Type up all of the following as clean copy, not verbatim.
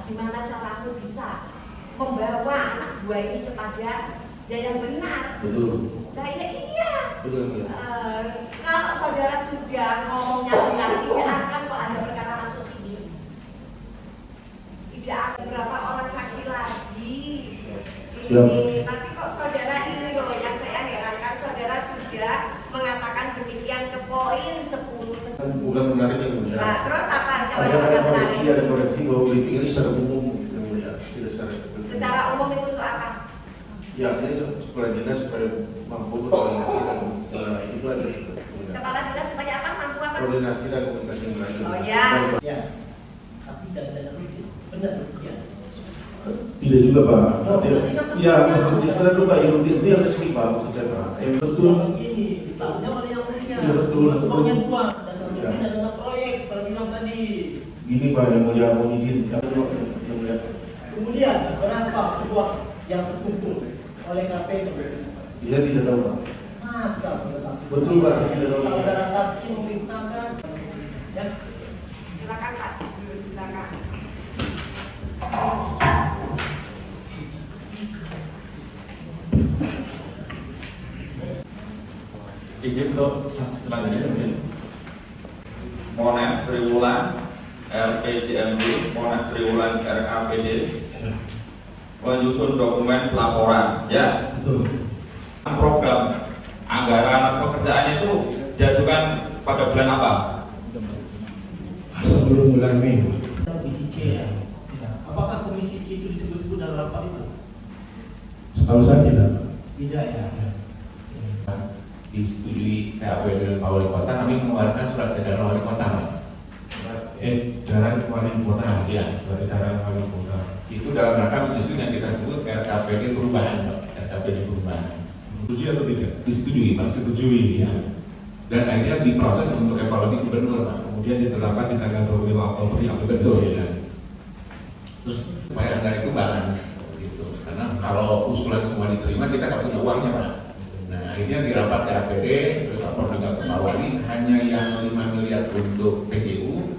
gimana caramu bisa membawa anak buah ini kepada yang benar. Betul. Nah ya iya. Betul. Kalau saudara sudah ngomongnya benar, tidak akan kok ada perkara kasus ini. Tidak ada berapa orang saksi lagi. Ini, tapi kok saudara ini loh yang saya herankan, saudara sudah mengatakan demikian ke poin 10. Bukan menarik yang mulia. Nah, terus apa? Siapa Ada yang koreksi, menarik? ada koreksi bahwa briefing ini secara umum yang mulia, tidak secara detail. Secara umum itu untuk apa? Ya, artinya supaya jelas, supaya mampu koordinasi dan itu aja. Kepala dinas supaya apa? Mampu apa? Koordinasi dan komunikasi yang baik. Oh ya. Ya, tapi tidak dasar kritis. Benar, ya. Tidak juga Pak. Oh, Ya, sebenarnya dulu Pak, yang itu yang resmi Pak, maksud saya Pak. Yang betul. Begini, ditahunya oleh yang mulia. Iya, betul. Uangnya dua dan Ya. mungkin ada proyek, saya bilang tadi. Gini Pak, yang mulia mau izin, yang mulia. Kemudian, sekarang Pak, kedua yang terkumpul oleh KPK. Dia tidak tahu Pak. Masa saudara saksi? Betul Pak, saya tidak tahu. Saudara saksi memerintahkan, ya. Silakan Pak. Silakan. Izin untuk saksi selanjutnya mungkin Monet Triwulan RPJMD, Monet Triwulan RKPD menyusun dokumen pelaporan ya. Betul. Program anggaran pekerjaan itu diajukan pada bulan apa? Sebelum bulan Mei. Komisi C ya. Apakah komisi C itu disebut-sebut dalam rapat itu? Setahu saya tidak. Tidak ya. Disetujui KAP dengan Pak Wali Kota, kami mengeluarkan surat edaran Wali Kota. Edaran wali kota. Ya, Surat edaran wali kota. itu dalam rangka menyusun yang kita sebut RKPD perubahan, Pak. RKPD perubahan. Setuju atau tidak? Disetujui, Pak. Disetujui. Ya. Dan akhirnya diproses untuk evaluasi gubernur, Pak. Kemudian ditetapkan di tanggal 25 Oktober yang Betul, ya. Terus supaya anggaran itu balance gitu. Karena kalau usulan semua diterima, kita nggak punya uangnya, Pak. Nah, akhirnya di rapat KAPD, terus lapor juga ke Pak Wali, hanya yang 5 miliar untuk PJU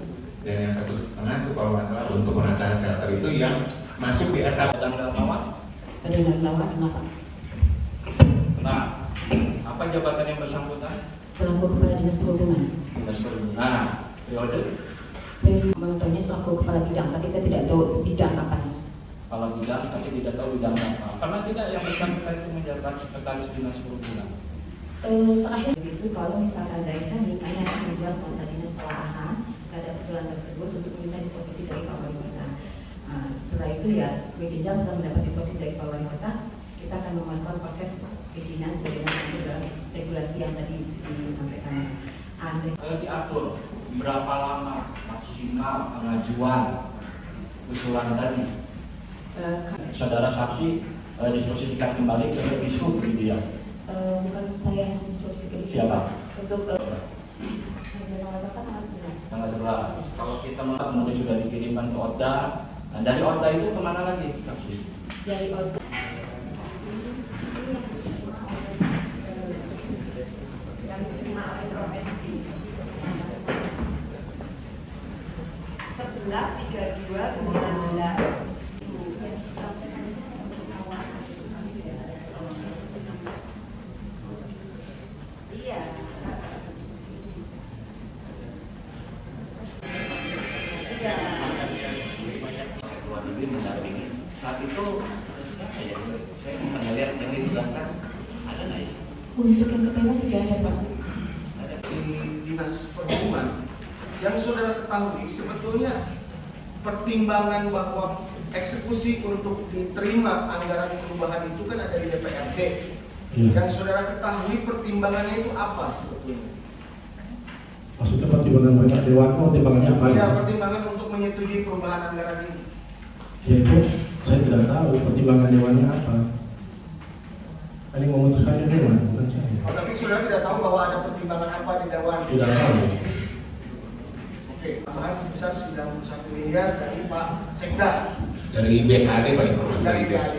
dan yang 1,5 itu kalau nggak salah untuk penataan shelter itu yang masuk di RKPD. Tanggal lawan? Dengan nama kenapa? Nah, apa jabatan yang bersangkutan? Selaku Kepala Dinas Perhubungan. Dinas Perhubungan. Nah, periode Mengetahuinya selaku Kepala Bidang, tapi saya tidak tahu bidang apa. kalau bidang tapi tidak tahu bidang apa. Karena tidak yang bersangkutan itu menjabat sekretaris Dinas Perhubungan. Terakhir di situ kalau misalkan dari kami akan membuat konta dinas telahan terhadap usulan tersebut untuk meminta disposisi dari Pak Wali Kota. Setelah itu ya, jenjang setelah mendapat disposisi dari Pak Wali Kota, kita akan melakukan proses perizinan sebagaimana itu dalam regulasi yang tadi disampaikan. Kalau diatur berapa lama maksimal pengajuan usulan tadi? Saudara saksi disposisikan kembali ke Dishub gitu ya? Bukan saya yang disposisi ke Dishub. Siapa? Untuk tanggal tanggal 11. Tanggal 11. Kalau kita melihat kemudian sudah dikirimkan ke Oda, nah dari Oda itu kemana lagi saksi? Dari Oda. Yang diterima oleh provinsi 11/32/19. Iya. Mendampingi saat itu siapa ya? Saya pernah lihat yang dijelaskan ada nggak ya? Untuk yang ketiga tidak ada Pak. Ada. Di Dinas Perhubungan yang saudara ketahui sebetulnya pertimbangan bahwa eksekusi untuk diterima anggaran perubahan itu kan ada di DPRD. Yang saudara ketahui pertimbangannya itu apa sebetulnya? Maksudnya pertimbangan banyak dewan, pertimbangannya apa? Ya, pertimbangan untuk menyetujui perubahan anggaran ini. Ya itu saya tidak tahu pertimbangan dewannya apa. Kan yang memutuskannya dewan, bukan saya. Oh, tapi saudara tidak tahu bahwa ada pertimbangan apa di Dewan? Tidak tahu. Oke, tambahan sebesar 91 miliar dari Pak Sekda. Dari BKD, Pak, informasi Dari itu. BAD.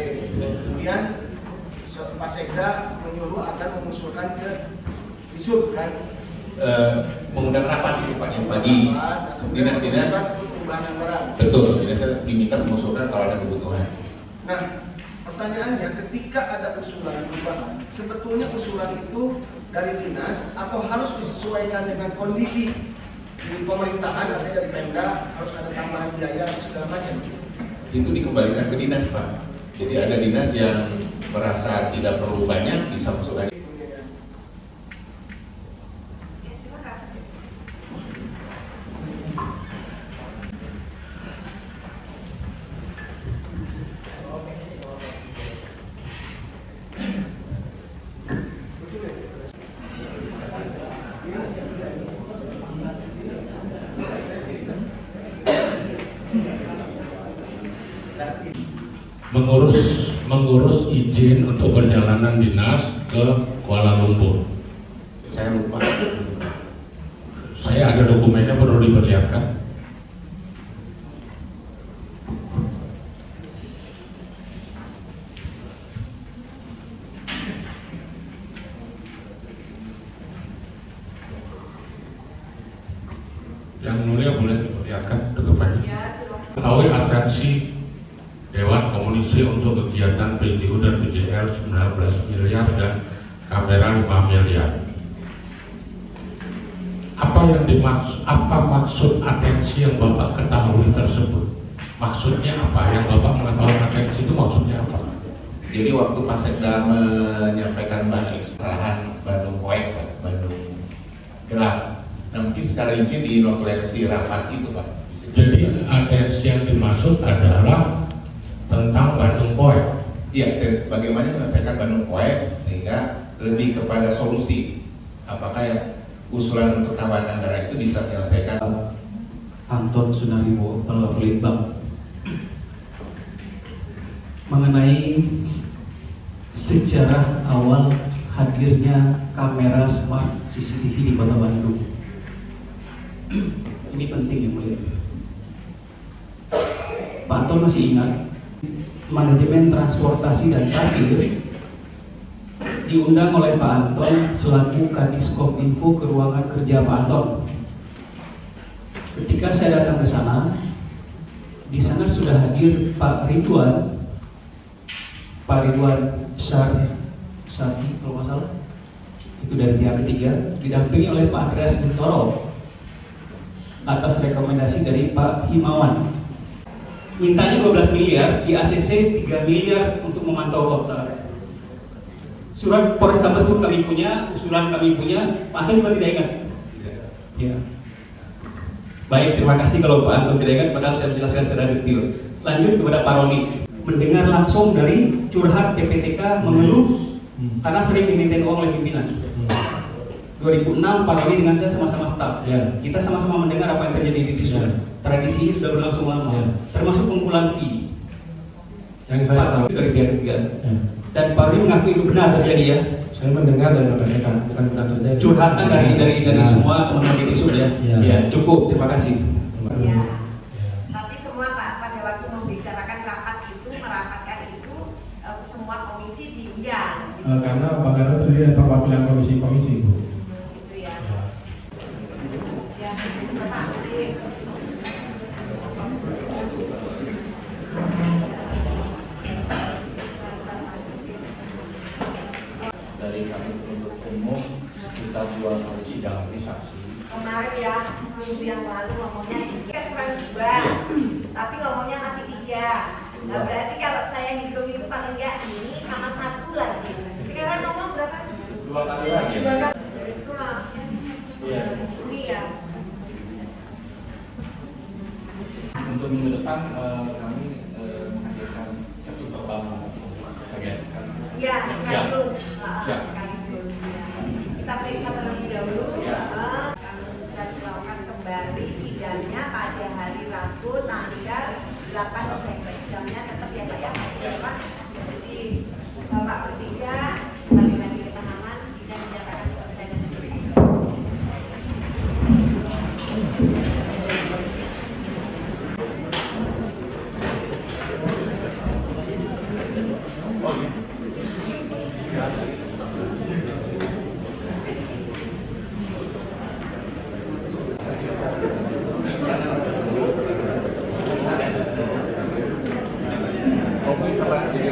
Kemudian Pak Sekda menyuruh akan mengusulkan ke Dishub kan? Mengundang rapat itu Pak yang pagi dinas-dinas perubahan anggaran. Betul, ini saya diminta mengusulkan kalau ada kebutuhan. Nah, pertanyaannya ketika ada usulan perubahan, sebetulnya usulan itu dari dinas atau harus disesuaikan dengan kondisi di pemerintahan, artinya dari Pemda harus ada tambahan biaya atau segala macam. Itu dikembalikan ke dinas, Pak. Jadi ada dinas yang merasa tidak perlu banyak bisa masukkan. Ya, silakan. mengurus izin untuk perjalanan dinas ke Kuala Lumpur. Saya lupa. Saya ada dokumennya, perlu diperlihatkan. Yang mulia boleh diperlihatkan dokumennya. Ya, silakan. Mengetahui atensi Dewan Komunisi untuk kegiatan PJU dan PJL 19 miliar dan kamera 5 miliar. Apa maksud atensi yang Bapak ketahui tersebut? Maksudnya apa? Yang Bapak mengetahui atensi itu maksudnya apa? Jadi waktu Pak Sekda menyampaikan kesalahan Bandung Poek, Pak, Bandung gelap. Nah, mungkin secara rinci di notulensi rapat itu, Pak. Jadi atensi yang dimaksud adalah tentang Bandung Poek. Iya, bagaimana menyelesaikan Bandung Poek sehingga lebih kepada solusi. Apakah yang usulan untuk tambahan anggaran itu bisa menyelesaikan? Anton Sunariwo, Pelitbang, mengenai sejarah awal hadirnya kamera smart CCTV di Kota Bandung. Ini penting ya mulia. Pak Anton masih ingat manajemen transportasi dan parkir diundang oleh Pak Anton selaku Kadis Kominfo ke ruangan kerja Pak Anton. Ketika saya datang ke sana, di sana sudah hadir Pak Ridwan Syarti kalau nggak salah, itu dari pihak ketiga, didampingi oleh Pak Andreas Bintoro atas rekomendasi dari Pak Himawan. Mintanya 12 miliar, di ACC 3 miliar untuk memantau kota. Surat Polrestabes pun kami punya, usulan kami punya, Pak Anton juga tidak ingat. Ya. Baik, terima kasih kalau Pak Anton tidak ingat, padahal saya menjelaskan secara detail. Lanjut kepada Pak Roni. Mendengar langsung dari curhat PPTK mengeluh karena sering dimintain uang oleh pimpinan. 2006 Pak Roni dengan saya sama-sama staf. Ya. Kita sama-sama mendengar apa yang terjadi di Tisuan. Tradisi ini sudah berlangsung lama, termasuk pengumpulan fee. Yang saya tahu dari pihak ketiga. ya. Dan Pak Roni mengaku itu benar terjadi ya. Saya mendengar dari mereka, bukan benar terjadi. Curhatan dari semua teman-teman di Tisuan ya. Ya. Ya, cukup. Terima kasih. Ya. Tapi semua Pak pada waktu membicarakan rapat itu, merapatkan itu semua komisi diundang. Karena terdiri dari perwakilan komisi-komisi, Bu. Gitu ya. Ya, Bapak. Dari kami penuntut umum kita 2 kali sidang saksi. Kemarin ya, minggu yang lalu ngomongnya 3 kurang 2, tapi ngomongnya masih 3. Nah berarti kalau saya hitung itu paling enggak ini sama 1 lagi. Sekarang ngomong berapa? 2 kali lagi. 2 kali. Itu lah. Iya. Ini ya. Untuk minggu depan kami menghadirkan satu perbankan bagian. Ya, sekaligus. Siap. Sekaligus. Ya. Kita periksa terlebih dahulu. Kita lakukan kembali sidangnya pada hari Rabu tanggal 8 November. Jamnya tetap ya Pak ya. Pak. Jadi Bapak bertiga kembali lagi ke tahanan, sidang dinyatakan selesai dan berakhir. jadi